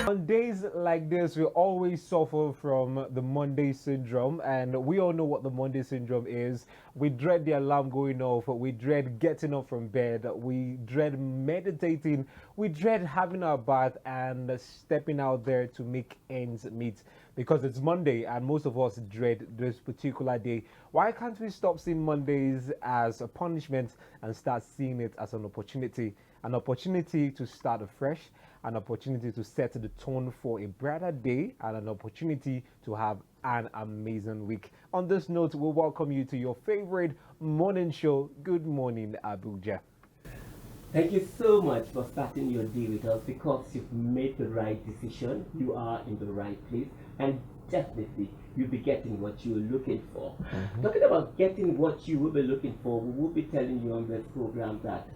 On days like this, we always suffer from the Monday syndrome, and we all know what the Monday syndrome is. We dread the alarm going off, we dread getting up from bed, we dread meditating, we dread having our bath and stepping out there to make ends meet because it's Monday and most of us dread this particular day. Why can't we stop seeing Mondays as a punishment and start seeing it as an opportunity? An opportunity to start afresh, an opportunity to set the tone for a brighter day, and an opportunity to have an amazing week. On this note, we'll welcome you to your favorite morning show, Good Morning Abuja. Thank you so much for starting your day with us because you've made the right decision. You are in the right place, and definitely you'll be getting what you're looking for. Talking about getting what you will be looking for, we will be telling you on this program that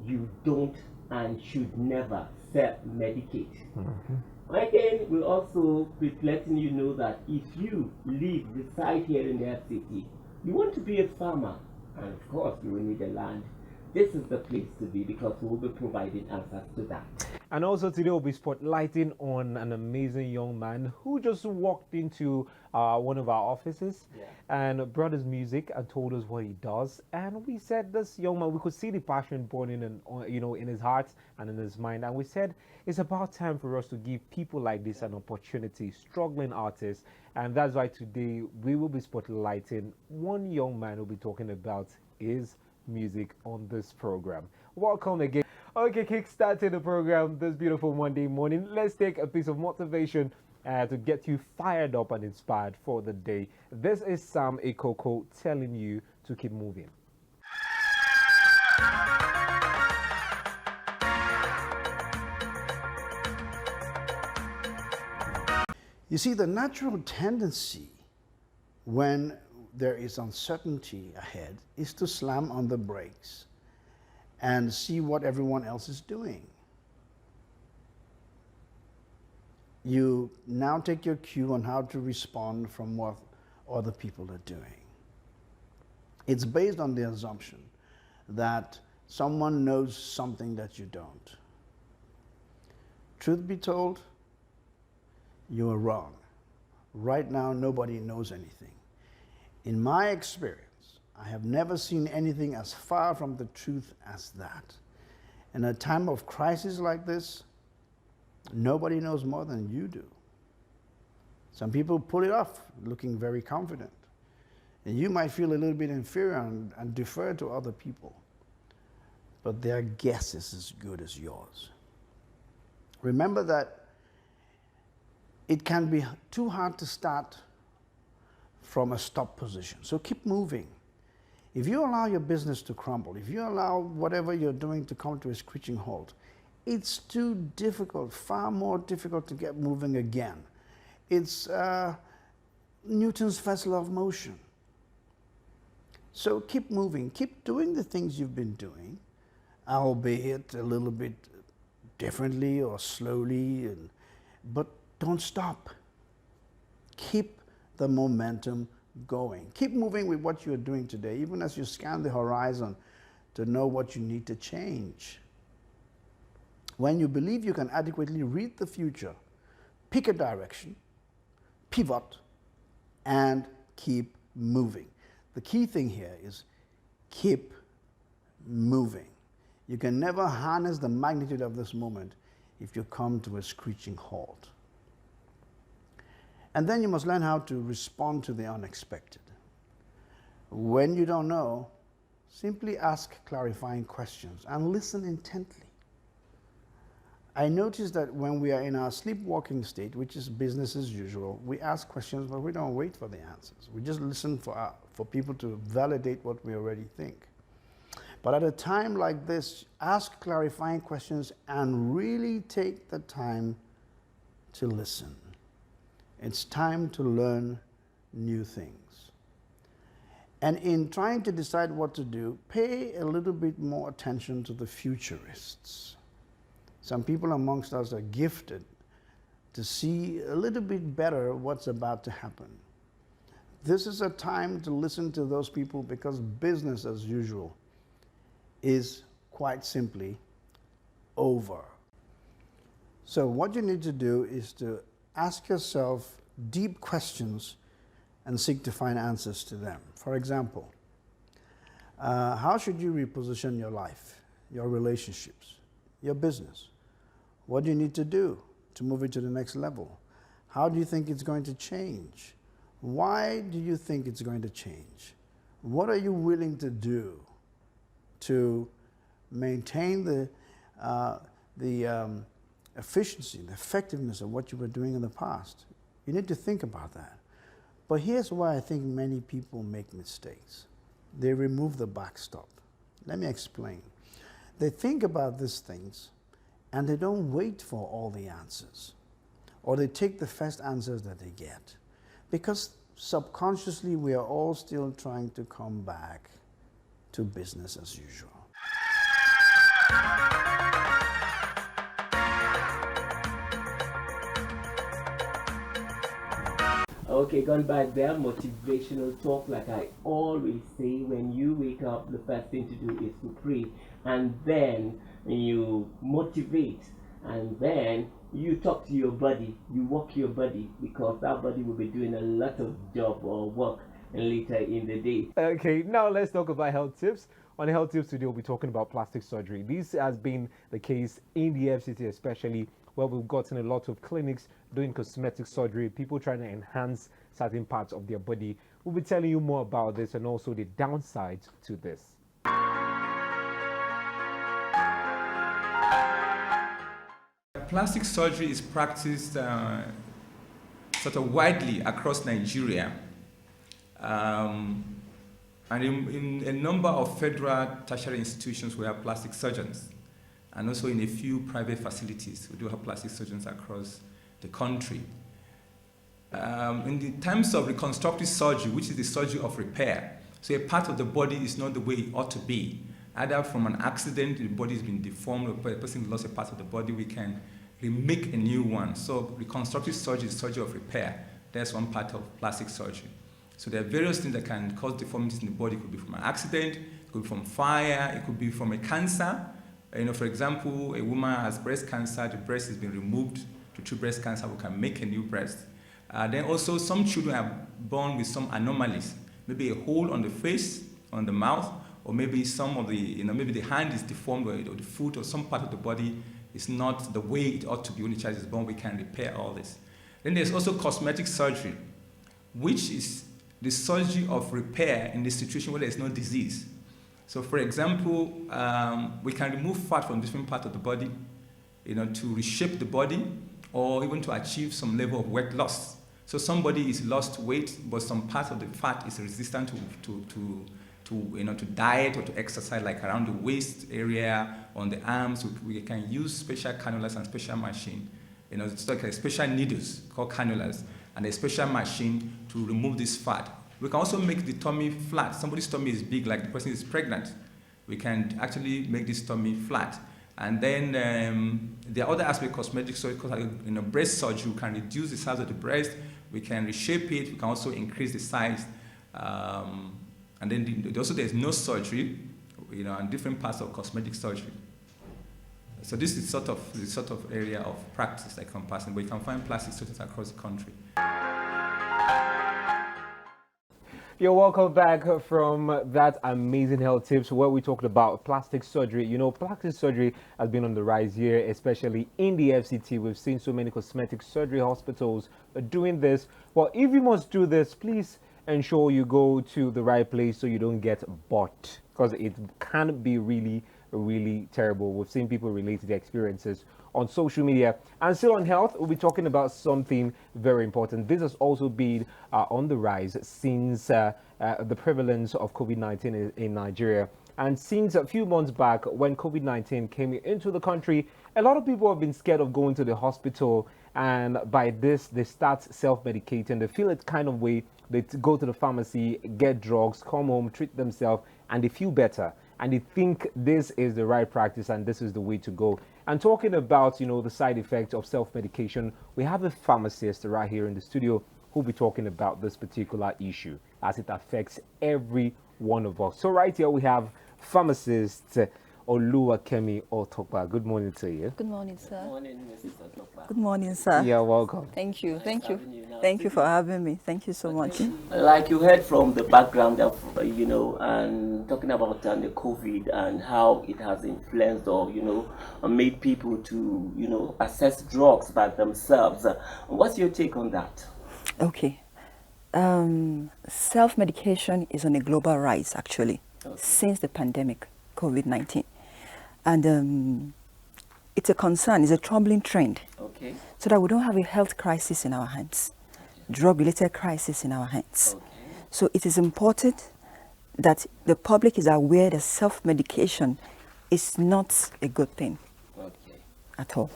you don't and should never self-medicate. Again, we'll also be letting you know that if you reside here in the city, you want to be a farmer, and of course you will need a land. This is the place to be because we will be providing answers to that. And also today we'll be spotlighting on an amazing young man who just walked into one of our offices and brought his music and told us what he does. And we said this young man, we could see the passion burning in his heart and in his mind. And we said it's about time for us to give people like this an opportunity, struggling artists. And that's why today we will be spotlighting one young man who'll be talking about his music on this program. Welcome again. Okay, kickstarting the program this beautiful Monday morning. Let's take a piece of motivation to get you fired up and inspired for the day. This is Sam Ekoko telling you to keep moving. You see, the natural tendency when there is uncertainty ahead is to slam on the brakes and see what everyone else is doing. You now take your cue on how to respond from what other people are doing. It's based on the assumption that someone knows something that you don't. Truth be told, you are wrong. Right now, nobody knows anything. In my experience, I have never seen anything as far from the truth as that. In a time of crisis like this, nobody knows more than you do. Some people pull it off, looking very confident. And you might feel a little bit inferior and defer to other people. But their guess is as good as yours. Remember that it can be too hard to start from a stop position. So keep moving. If you allow your business to crumble, if you allow whatever you're doing to come to a screeching halt, it's too difficult, far more difficult to get moving again. It's Newton's first law of motion. So keep moving, keep doing the things you've been doing, albeit a little bit differently or slowly, but don't stop. Keep the momentum going. Keep moving with what you're doing today, even as you scan the horizon to know what you need to change. When you believe you can adequately read the future, pick a direction, pivot, and keep moving. The key thing here is keep moving. You can never harness the magnitude of this moment if you come to a screeching halt. And then you must learn how to respond to the unexpected. When you don't know, simply ask clarifying questions and listen intently. I notice that when we are in our sleepwalking state, which is business as usual, we ask questions, but we don't wait for the answers. We just listen for people to validate what we already think. But at a time like this, ask clarifying questions and really take the time to listen. It's time to learn new things. And in trying to decide what to do, pay a little bit more attention to the futurists. Some people amongst us are gifted to see a little bit better what's about to happen. This is a time to listen to those people because business as usual is quite simply over. So what you need to do is to ask yourself deep questions and seek to find answers to them. For example, how should you reposition your life, your relationships, your business? What do you need to do to move it to the next level? How do you think it's going to change? Why do you think it's going to change? What are you willing to do to maintain the efficiency, the effectiveness of what you were doing in the past? You need to think about that. But here's why I think many people make mistakes. They remove the backstop. Let me explain. They think about these things and they don't wait for all the answers, or they take the first answers that they get, because subconsciously we are all still trying to come back to business as usual. Okay, going back there, motivational talk, like I always say, when you wake up, the first thing to do is to pray, and then you motivate, and then you talk to your body, you walk your body, because that body will be doing a lot of job or work later in the day. Okay, now let's talk about health tips. On health tips today, we'll be talking about plastic surgery. This has been the case in the FCT, especially where we've gotten a lot of clinics doing cosmetic surgery, people trying to enhance certain parts of their body. We'll be telling you more about this and also the downsides to this. Plastic surgery is practiced sort of widely across Nigeria. And in a number of federal tertiary institutions, we have plastic surgeons. And also in a few private facilities, we do have plastic surgeons across the country. In the terms of reconstructive surgery, which is the surgery of repair, so a part of the body is not the way it ought to be. Either from an accident, the body has been deformed, or a person lost a part of the body, we can remake a new one. So reconstructive surgery is surgery of repair. That's one part of plastic surgery. So there are various things that can cause deformities in the body. It could be from an accident, it could be from fire, it could be from a cancer. For example, a woman has breast cancer, the breast has been removed to treat breast cancer, we can make a new breast. Then also some children are born with some anomalies, maybe a hole on the face, on the mouth, or maybe some of the, maybe the hand is deformed, or the foot or some part of the body is not the way it ought to be when the child is born. We can repair all this. Then there's also cosmetic surgery, which is the surgery of repair in the situation where there's no disease. So for example, we can remove fat from different parts of the body, to reshape the body, or even to achieve some level of weight loss. So somebody is lost weight, but some part of the fat is resistant to diet or to exercise, like around the waist area, on the arms. We can use special cannulas and special machine. It's like special needles called cannulas, and a special machine to remove this fat. We can also make the tummy flat. Somebody's tummy is big, like the person is pregnant. We can actually make this tummy flat. And then there are other aspects of cosmetic surgery, because breast surgery, we can reduce the size of the breast, we can reshape it, we can also increase the size. And then also there's no surgery, and different parts of cosmetic surgery. So this is the sort of area of practice that encompassing, but you can find plastic surgeons across the country. You're welcome back from that amazing health tips where we talked about plastic surgery. Plastic surgery has been on the rise here, especially in the FCT. We've seen so many cosmetic surgery hospitals doing this. Well, if you must do this, please ensure you go to the right place so you don't get bought, because it can be really, really terrible. We've seen people relate to their experiences on social media. And still on health, we'll be talking about something very important. This has also been on the rise since the prevalence of COVID-19 in Nigeria. And since a few months back, when COVID-19 came into the country, a lot of people have been scared of going to the hospital. And by this, they start self-medicating. They feel it kind of way. They go to the pharmacy, get drugs, come home, treat themselves, and they feel better. And they think this is the right practice and this is the way to go. And talking about, the side effects of self-medication, we have a pharmacist right here in the studio who'll be talking about this particular issue as it affects every one of us. So right here we have pharmacist Oluwakemi Otokpa. Good morning to you. Good morning, sir. Good morning, Mrs. Otokpa. Good morning, sir. You're welcome. Thank you. Thank having you. you in our Thank you for studio. having me. Thank you so much. Like you heard from the background of, and talking about the COVID and how it has influenced or, made people to, access drugs by themselves. What's your take on that? Okay. Self-medication is on a global rise, actually, since the pandemic, COVID-19. And it's a concern, it's a troubling trend. Okay. So that we don't have a health crisis in our hands, drug-related crisis in our hands. Okay. So it is important that the public is aware that self-medication is not a good thing Okay. at all.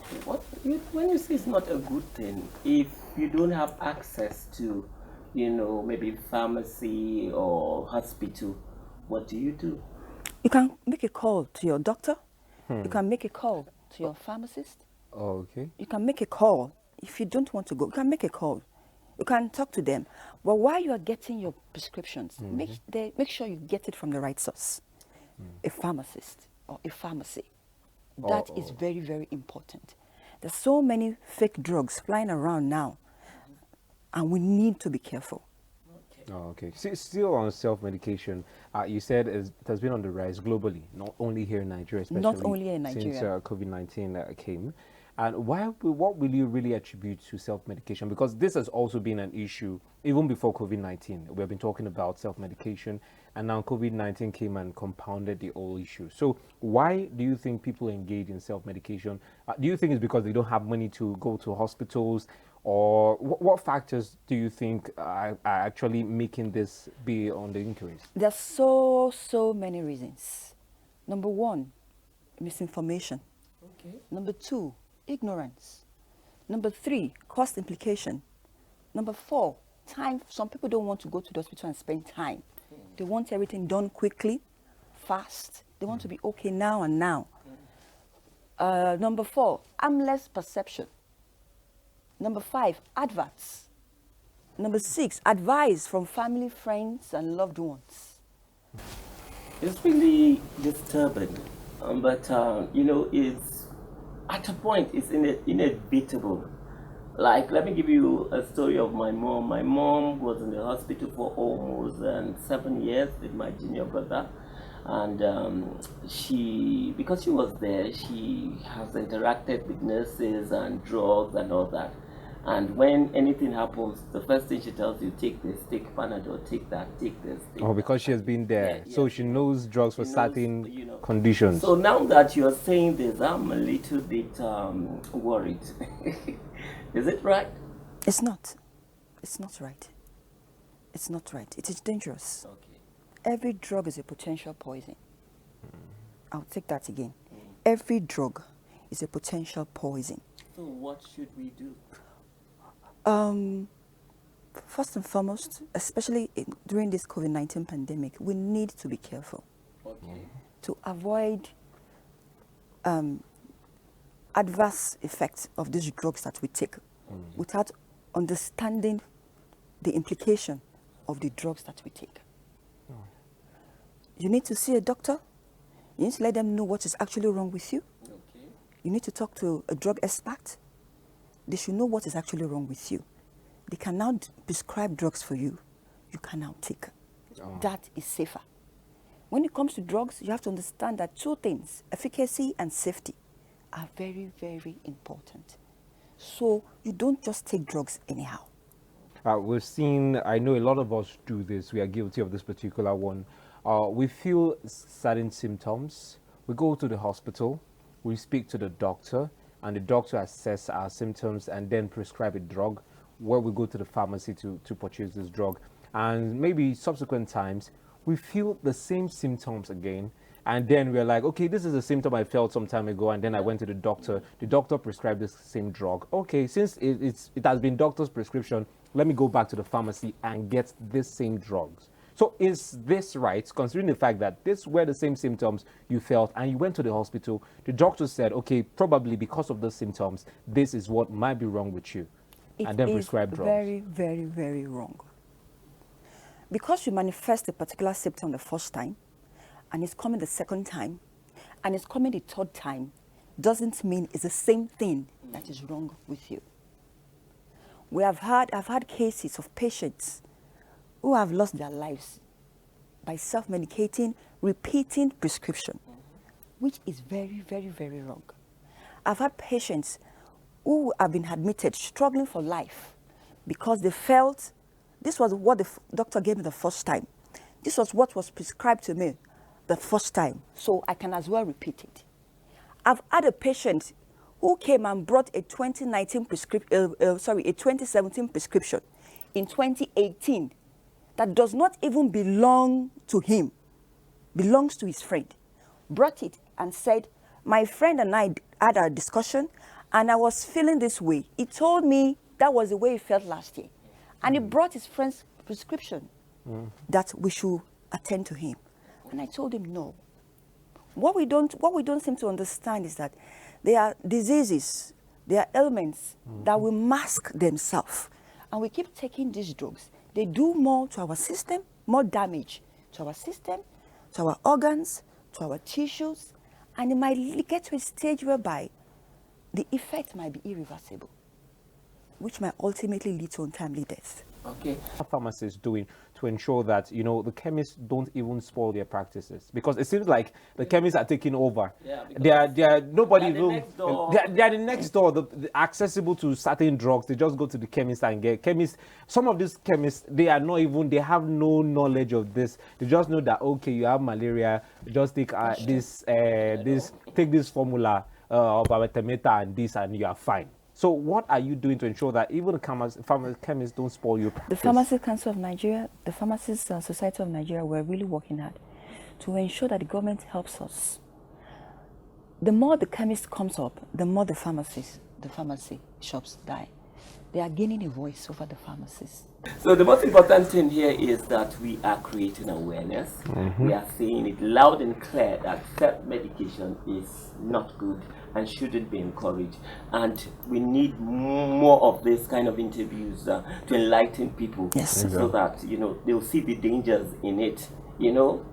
When you say it's not a good thing, if you don't have access to, maybe pharmacy or hospital, what do you do? You can make a call to your doctor. You can make a call to your pharmacist. Okay. You can make a call. If you don't want to go, you can make a call. You can talk to them. But while you are getting your prescriptions, make sure you get it from the right source. A pharmacist or a pharmacy. That is very, very important. There's so many fake drugs flying around now, and we need to be careful. Okay. Still on self-medication, you said it has been on the rise globally, not only here in Nigeria, especially Not only in since Nigeria. COVID-19 came. And what will you really attribute to self-medication? Because this has also been an issue even before COVID-19. We have been talking about self-medication, and now COVID-19 came and compounded the whole issue. So why do you think people engage in self-medication? Do you think it's because they don't have money to go to hospitals? Or what factors do you think are actually making this be on the increase? There's so many reasons. Number one, misinformation. Okay. Number two, ignorance. Number three, cost implication. Number four, time. Some people don't want to go to the hospital and spend time. They want everything done quickly, fast. They want to be okay now and now. Number four, harmless perception. Number five, adverts. Number six, advice from family, friends, and loved ones. It's really disturbing, but it's at a point it's inevitable. Like, let me give you a story of my mom. My mom was in the hospital for almost 7 years with my junior brother, and because she was there, she has interacted with nurses and drugs and all that. And when anything happens, the first thing she tells you, take this, take Panadol, take that, take this. Take that. Because she has been there, Yeah, so yeah, she knows drugs for knows, certain conditions. So now that you're saying this, I'm a little bit worried. Is it right? It's not. It's not right. It's not right. It is dangerous. Okay. Every drug is a potential poison. I'll take that again. Every drug is a potential poison. So what should we do? First and foremost, especially during this COVID-19 pandemic, we need to be careful Okay. to avoid adverse effects of these drugs that we take without understanding the implication of the drugs that we take. You need to see a doctor. You need to let them know what is actually wrong with you. Okay. You need to talk to a drug expert. They should know what is actually wrong with you. They can now prescribe drugs for you. You can now take. That is safer. When it comes to drugs, you have to understand that two things, efficacy and safety, are very, very important. So you don't just take drugs anyhow. We've seen, I know a lot of us do this, we are guilty of this particular one. We feel certain symptoms, we go to the hospital, we speak to the doctor, and the doctor assess our symptoms and then prescribe a drug, where we go to the pharmacy to purchase this drug. And maybe subsequent times, we feel the same symptoms again, and then we're like, okay, this is a symptom I felt some time ago, and then I went to the doctor prescribed this same drug. Okay, since it has been doctor's prescription, let me go back to the pharmacy and get this same drugs. So is this right, considering the fact that these were the same symptoms you felt and you went to the hospital, the doctor said, okay, probably because of the symptoms, this is what might be wrong with you, and then prescribe drugs? Very, very, very wrong. Because you manifest a particular symptom the first time, and it's coming the second time, and it's coming the third time, doesn't mean it's the same thing that is wrong with you. I've had cases of patients who have lost their lives by self-medicating, repeating prescription, which is very, very, very wrong. I've had patients who have been admitted struggling for life because they felt this was what the doctor gave me the first time. This was what was prescribed to me the first time, so I can as well repeat it. I've had a patient who came and brought a 2017 prescription in 2018 that does not even belong to him, belongs to his friend. Brought it and said, my friend and I had a discussion and I was feeling this way. He told me that was the way he felt last year. And he brought his friend's prescription that we should attend to him. And I told him no. What we don't seem to understand is that there are diseases, there are ailments that will mask themselves. And we keep taking these drugs. They do more to our system, more damage to our system, to our organs, to our tissues, and it might get to a stage whereby the effect might be irreversible, which might ultimately lead to untimely death. Okay. What pharmacists doing to ensure that, you know, the chemists don't even spoil their practices? Because it seems like the chemists are taking over. Yeah, they are nobody they're the next door. they are the next door, the accessible to certain drugs. They just go to the chemist and get chemists. Some of these chemists, they have no knowledge of this. They just know that, okay, you have malaria, just take take this formula of artemether and this, and you are fine. So what are you doing to ensure that even the chemists don't spoil your practice? The Pharmacists Council of Nigeria, the Pharmacists Society of Nigeria, we're really working hard to ensure that the government helps us. The more the chemist comes up, the more the pharmacy shops die. They are gaining a voice over the pharmacists. So the most important thing here is that we are creating awareness. We are saying it loud and clear that self-medication is not good and shouldn't be encouraged. And we need more of this kind of interviews to enlighten people. Yes. So that, you know, they'll see the dangers in it. You know,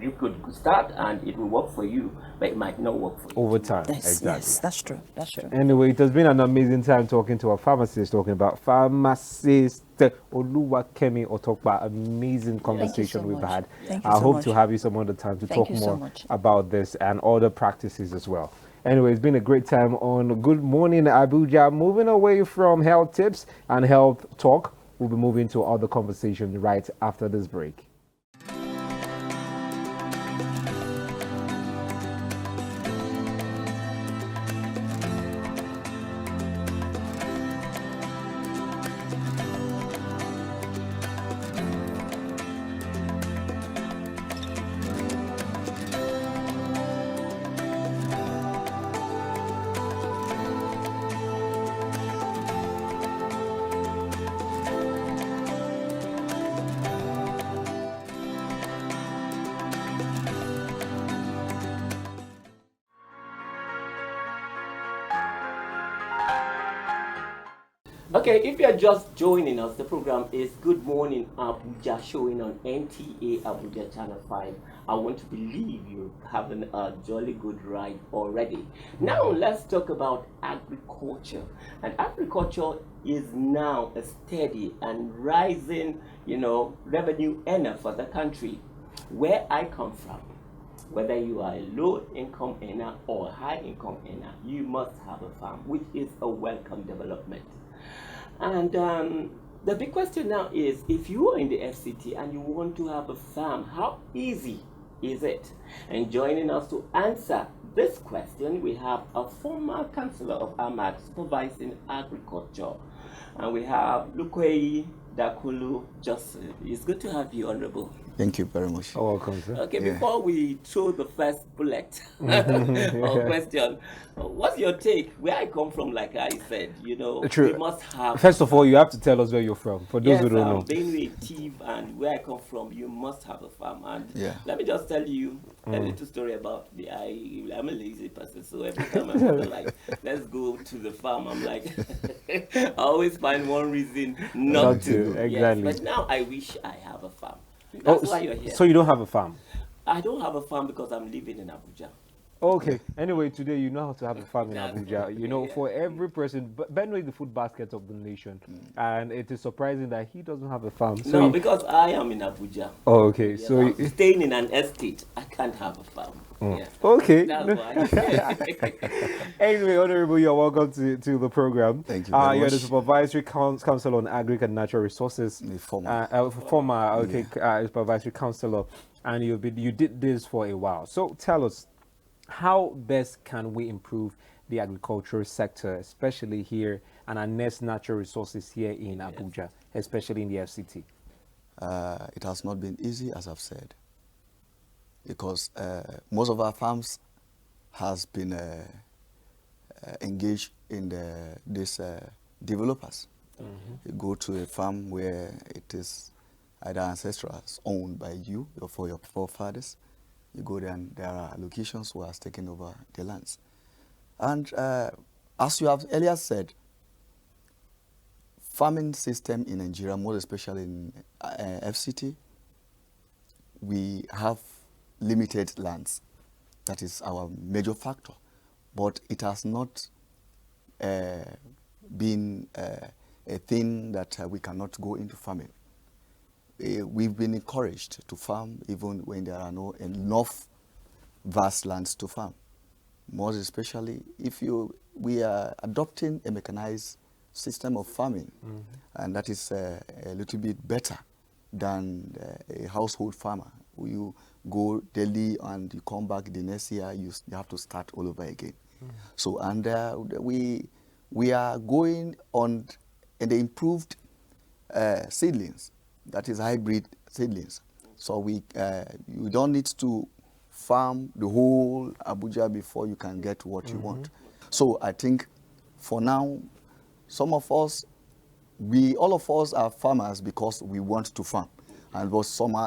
you could start and it will work for you, but it might not work for you. Over time. Yes, Exactly. yes, that's true. That's true. Anyway, it has been an amazing time talking to our pharmacist, talking about pharmacist Oluwakemi Otokpa. Amazing conversation so we've much. had. Thank you I so hope much. to have you some other time to Thank talk you so more much. about this and other practices as well. Anyway, it's been a great time on Good Morning Abuja. Moving away from health tips and health talk, we'll be moving to other conversations right after this break. Okay, if you are just joining us, the program is Good Morning Abuja, showing on NTA Abuja Channel 5. I want to believe you're having a jolly good ride already. Now let's talk about agriculture. And agriculture is now a steady and rising, you know, revenue earner for the country. Where I come from, whether you are a low income earner or a high income earner, you must have a farm, which is a welcome development. And the big question now is, if you are in the FCT and you want to have a farm, how easy is it? And joining us to answer this question, we have a former councillor of Amag supervising agriculture. And we have Lukwei Dakulu Joseph. It's good to have you, Honorable. Thank you very much. Oh, welcome, sir. Okay, Yeah. before we throw the first bullet or question, what's your take? Where I come from, like I said, you know, True. we must have. First of all, you have to tell us where you're from, for those Yes, who don't know. being native and where I come from, you must have a farm. And Yeah. let me just tell you a little story about I'm a lazy person, so every time I'm like, let's go to the farm, I'm like, I always find one reason not to. Exactly. Yes, but now I wish I have a farm. That's why you're here. So you don't have a farm? I don't have a farm because I'm living in Abuja. Okay. Anyway, today you know how to have a farm in That's Abuja. right. You know, Yeah. for every person, Benue is the food basket of the nation, and it is surprising that he doesn't have a farm. So, No, because I am in Abuja. oh, okay. Yes, So, I'm staying in an estate. I can't have a farm. Yes. okay. That's why. Anyway, Honorable, you're welcome to the program. Thank you very You're the much. Supervisory Council on Agric and Natural Resources. The former. Former, okay, Supervisory Councilor, and you did this for a while. So tell us, how best can we improve the agricultural sector, especially here, and our next natural resources here in Abuja, especially in the FCT? It has not been easy, as I've said, because most of our farms has been engaged in these developers. You go to a farm where it is either ancestral, owned by you or for your forefathers. You go there and there are locations who are taking over the lands. And as you have earlier said, farming system in Nigeria, more especially in FCT, we have limited lands. That is our major factor. But it has not been a thing that we cannot go into farming. We've been encouraged to farm even when there are no enough vast lands to farm. More especially if we are adopting a mechanized system of farming, and that is a little bit better than a household farmer. You go daily and you come back the next year, you have to start all over again. So, and we are going on in the improved seedlings, that is hybrid seedlings. So you don't need to farm the whole Abuja before you can get what you want. So I think for now, some of us, all of us are farmers because we want to farm. And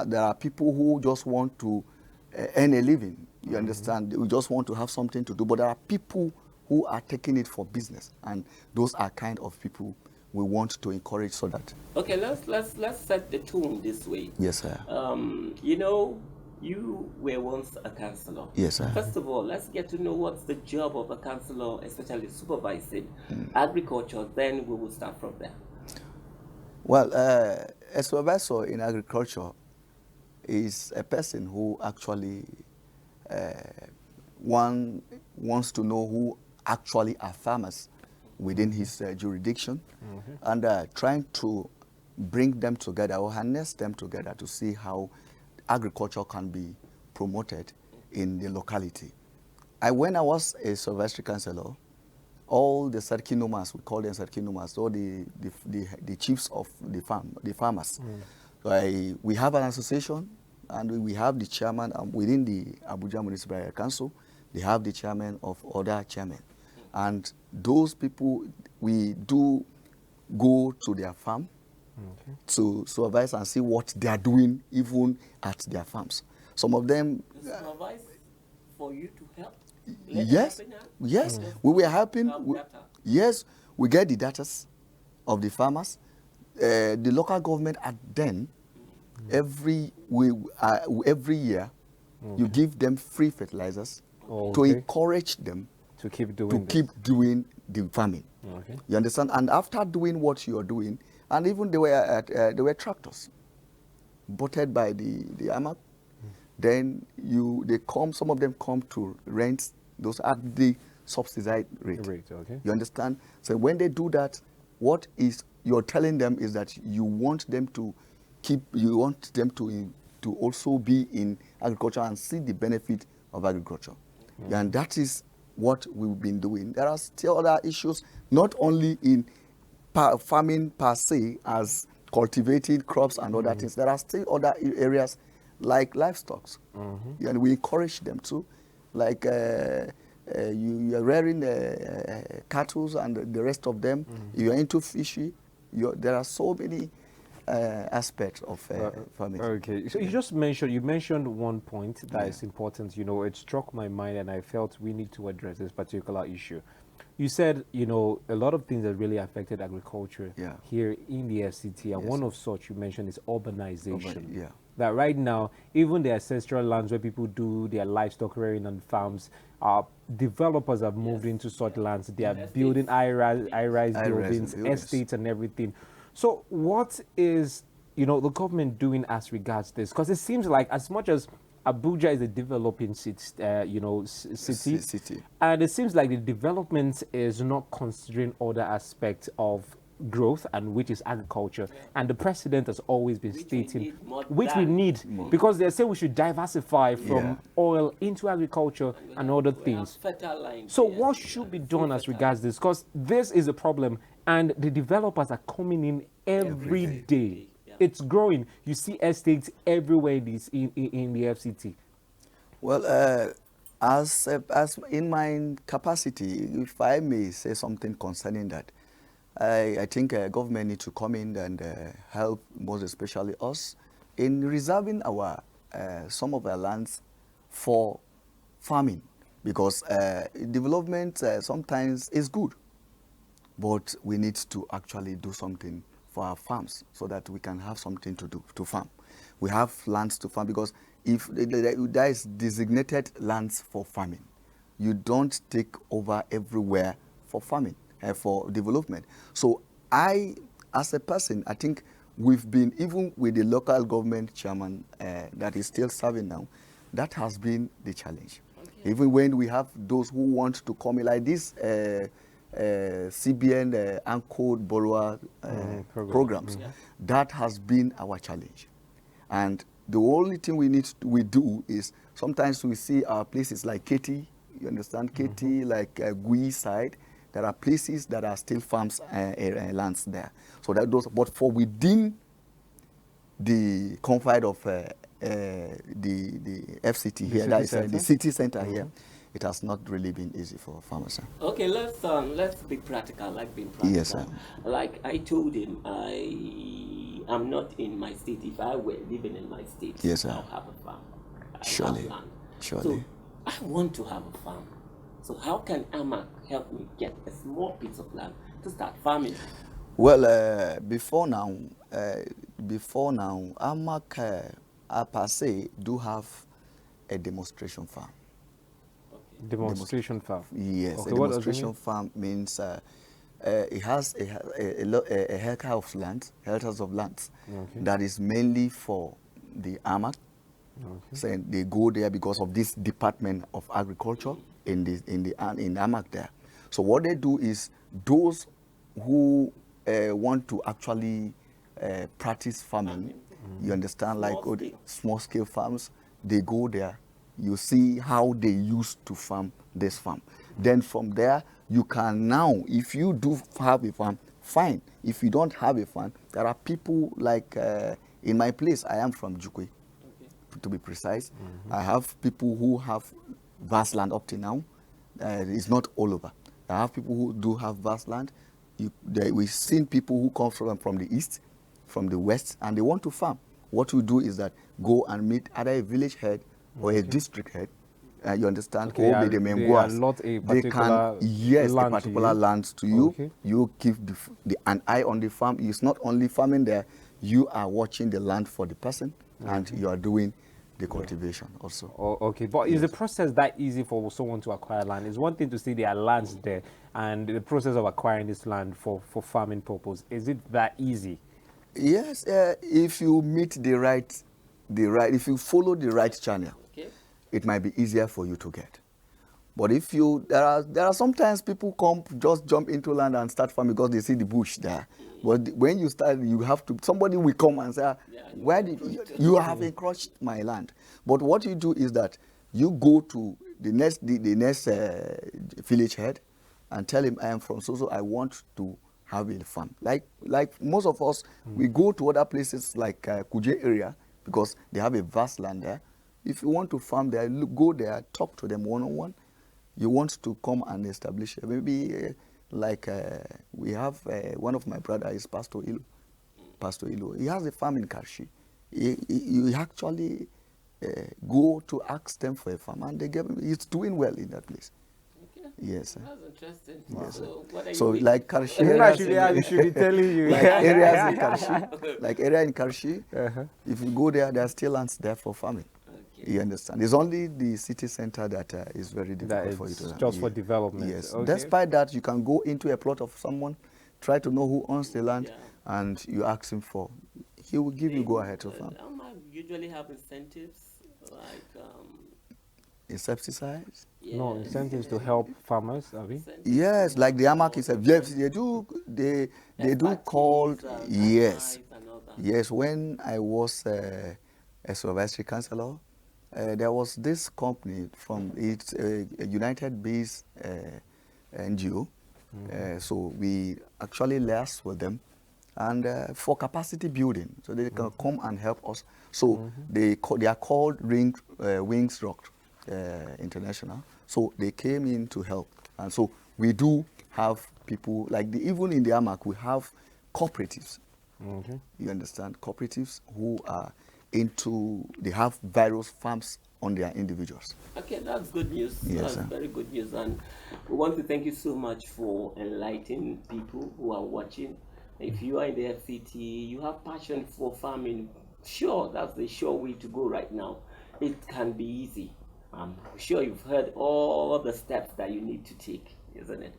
there are people who just want to earn a living. You understand? We just want to have something to do. But there are people who are taking it for business, and those are kind of people we want to encourage so that. Okay, let's set the tone this way. Yes, sir. You know, you were once a councillor. Yes, sir. First of all, let's get to know what's the job of a councillor, especially supervising agriculture. Then we will start from there. Well, a supervisor in agriculture is a person who actually wants to know who actually are farmers within his jurisdiction, and trying to bring them together or harness them together to see how agriculture can be promoted in the locality. When I was a supervisory councillor, all the Sarkinomas, we call them Sarkinomas, all the chiefs of the farmers. So we have an association, and we have the chairman within the Abuja Municipal Area Council. They have the chairman of other chairmen. And those people, we do go to their farm to supervise and see what they are doing even at their farms. Some of them... Supervise for you to help? Yes, yes, we were helping. Yes, we get the data of the farmers. The local government at then, every year, you give them free fertilizers to encourage them to keep doing the farming. You understand? And after doing what you are doing, and even there were tractors bought by the AMAP. Then some of them come to rent those at the subsidized rate. You understand? So when they do that, what you're telling them is that you want them to also be in agriculture and see the benefit of agriculture. And that is what we've been doing. There are still other issues, not only in farming per se, as cultivating crops and other things. There are still other areas like livestock. And we encourage them to, like you are rearing cattle and the rest of them. You are into fishery. There are so many aspects of farming. Okay, so you mentioned one point that is important. It struck my mind, and I felt we need to address this particular issue. You said, a lot of things that really affected agriculture here in the FCT, and one of such you mentioned is urbanization. that right now, even the ancestral lands where people do their livestock rearing on farms, developers have moved into such lands. They are building high-rise High-rise buildings, buildings. estates, and everything. So, what is the government doing as regards this? Because it seems like as much as Abuja is a developing city, City. and it seems like the development is not considering other aspects of growth, and which is agriculture. And the president has always been stating which we need, because they say we should diversify from oil into agriculture and other things. So what should be done as regards this? Because this is a problem, and the developers are coming in every day. It's growing. You see estates everywhere in the FCT. Well, as in my capacity, if I may say something concerning that, I think government need to come in and help, most especially us, in reserving our some of our lands for farming, because development sometimes is good, but we need to actually do something for our farms so that we can have something to do to farm. We have lands to farm, because if there is designated lands for farming, you don't take over everywhere for farming, for development. So I, as a person, I think we've been, even with the local government chairman that is still serving now, that has been the challenge. Okay. Even when we have those who want to come in, like this CBN anchored borrower programs, that has been our challenge. And the only thing we do is, sometimes we see our places like Katy, you understand, Katy, like Gui side, there are places that are still farms lands there. So that those, but for within the confine of the FCT here, that is the city center here, it has not really been easy for farmers. Okay, let's be practical, like being practical. Yes, sir. Like I told him, I'm not in my state. If I were living in my state, yes, sir, I'll have a farm. Surely, have land. Surely. So I want to have a farm. So how can AMAC help me get a small piece of land to start farming? Well, before now, AMAC per se do have a demonstration farm. Demonstration farm. Yes, okay, a demonstration farm means it has a hectare of land, hectares of land, that is mainly for the AMAC. So they go there because of this Department of Agriculture in AMAC there. So what they do is, those who want to actually practice farming, you understand, like small scale farms, they go there. You see how they used to farm this farm. Then from there, you can now, if you do have a farm, fine. If you don't have a farm, there are people like, in my place, I am from Jukwe, to be precise. I have people who have vast land up to now. It's not all over. I have people who do have vast land. We've seen people who come from the east, from the west, and they want to farm. What we do is that go and meet either a village head or a district head. You understand? Or the Menguas. They can, yes, a particular land to you. You keep an eye on the farm. It's not only farming there. You are watching the land for the person, and you are doing the cultivation also. Okay, but is the process that easy for someone to acquire land? It's one thing to see there are lands there, and the process of acquiring this land for farming purpose, is it that easy? Yes, if you meet if you follow the right channel, it might be easier for you to get. But if there are sometimes people just jump into land and start farming because they see the bush there. But when you start, you have to, somebody will come and say, where did you have encroached my land? But what you do is that you go to the next village head and tell him, I am from so I want to have a farm. Like most of us, we go to other places like Kuje area because they have a vast land there. If you want to farm there, go there, talk to them one-on-one. You want to come and establish, maybe we have one of my brother is Pastor Ilo. Pastor Ilo, he has a farm in Karshi. You actually go to ask them for a farm, and they give him. He's doing well in that place. Yes, sir. That's interesting. Yes, So, what are So you like Karshi Even areas, actually, I should be telling you. like areas in Karshi, like area in Karshi, Uh-huh. if you go there, there are still lands there for farming. Okay. You understand? It's only the city center that is very That difficult for you is to. just for development. Yes. Okay. Despite that, you can go into a plot of someone, try to know who owns the land, Yeah. and you ask him for. He will give you go ahead to farm. Usually have incentives like Insecticides. No incentives to help farmers, Abi. Yes, like the AMAC is a yes, they do called yes. Yes, when I was a supervisory councillor, there was this company from it's a United Base NGO. So we actually liaised with them, and for capacity building, so they can come and help us. So they are called Wings Rock International. So they came in to help, and so we do have people like even in the AMAC we have cooperatives. You understand? Cooperatives who are they have various farms on their individuals. Okay, that's good news. Yes, That's sir. very good news. And we want to thank you so much for enlightening people who are watching. If you are in the FCT, you have passion for farming, sure, that's the sure way to go right now. It can be easy. I'm sure you've heard all the steps that you need to take, isn't it?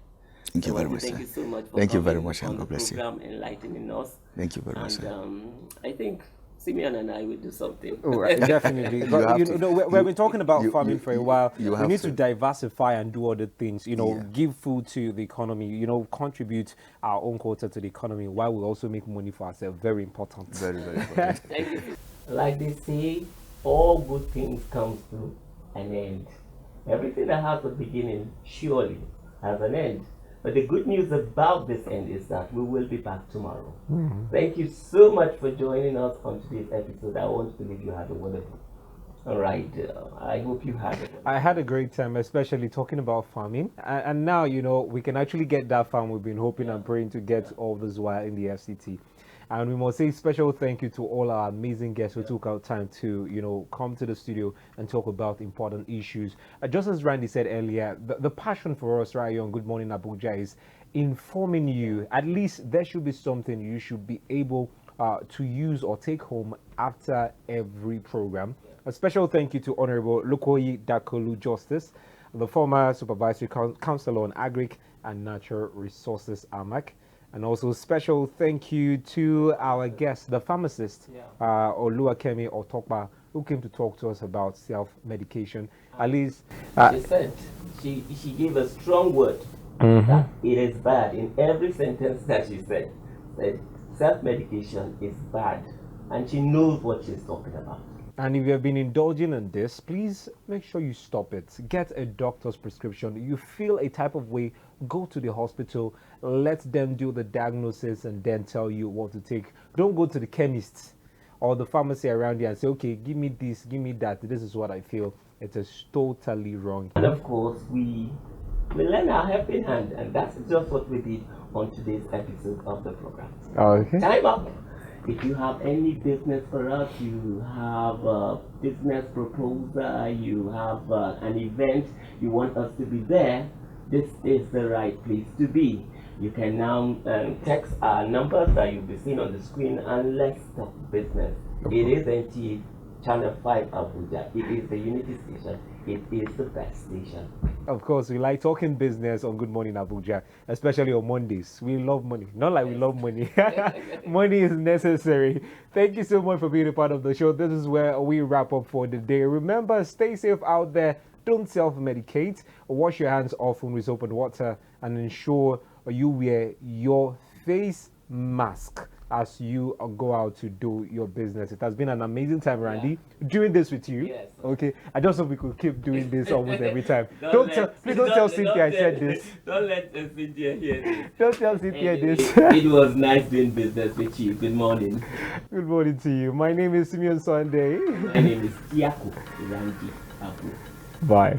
Thank you I very want much, to thank sir. you so much for Thank you very coming much, on and the God bless you. program, enlightening us. Thank you very much, And sir. I think Simeon and I will do something. Oh, definitely. You But have you to- know, we've been talking about you- farming you- for a you- while. you We have need to to. diversify and do other things. Yeah. Give food to the economy. Contribute our own quota to the economy while we also make money for ourselves. Very important. Very, very important. Thank you. Like they say, all good things come to an end. Everything that has a beginning surely has an end. But the good news about this end is that we will be back tomorrow. Thank you so much for joining us on today's episode. I want to believe you had a wonderful. All right. I hope you had it. I had a great time, especially talking about farming. And now, we can actually get that farm we've been hoping and praying to get all this while in the FCT. And we must say special thank you to all our amazing guests who took out time to, come to the studio and talk about important issues. Just as Randy said earlier, the passion for us right here on Good Morning Abuja is informing you. At least there should be something you should be able to use or take home after every program. A special thank you to Honorable Lukoyi Dakolu Justice, the former Supervisory Councillor on Agric and Natural Resources AMAC. And also special thank you to our guest, the pharmacist, Oluwakemi Otokpa, who came to talk to us about self-medication. At least... She said, she gave a strong word that it is bad. In every sentence that she said self-medication is bad. And she knows what she's talking about. And if you have been indulging in this, please make sure you stop it. Get a doctor's prescription. You feel a type of way, go to the hospital, let them do the diagnosis and then tell you what to take. Don't go to the chemist or the pharmacy around you and say, okay, give me this, give me that. This is what I feel. It is totally wrong. And of course, we lend our helping hand, and that's just what we did on today's episode of the program. Okay. Time up. If you have any business for us, you have a business proposal, you have an event, you want us to be there, this is the right place to be. You can now text our numbers that you'll be seeing on the screen, and let's talk business. It is NTA Channel 5 Abuja. It is the Unity Station. It is the best station. Of course, we like talking business on Good Morning Abuja, especially on Mondays. We love money. Not like we love money. Money is necessary. Thank you so much for being a part of the show. This is where we wrap up for the day. Remember, stay safe out there. Don't self-medicate. Wash your hands often with soap and water, and ensure you wear your face mask as you go out to do your business. It has been an amazing time, Randy, doing this with you. Yes. Okay, I just hope we could keep doing this almost every time. Please don't tell Cynthia I said this. Don't let Cynthia hear this. Don't tell Cynthia this. It was nice doing business with you. Good morning. Good morning to you. My name is Simeon Sunday. My name is Tiaku Randy Abu. Bye.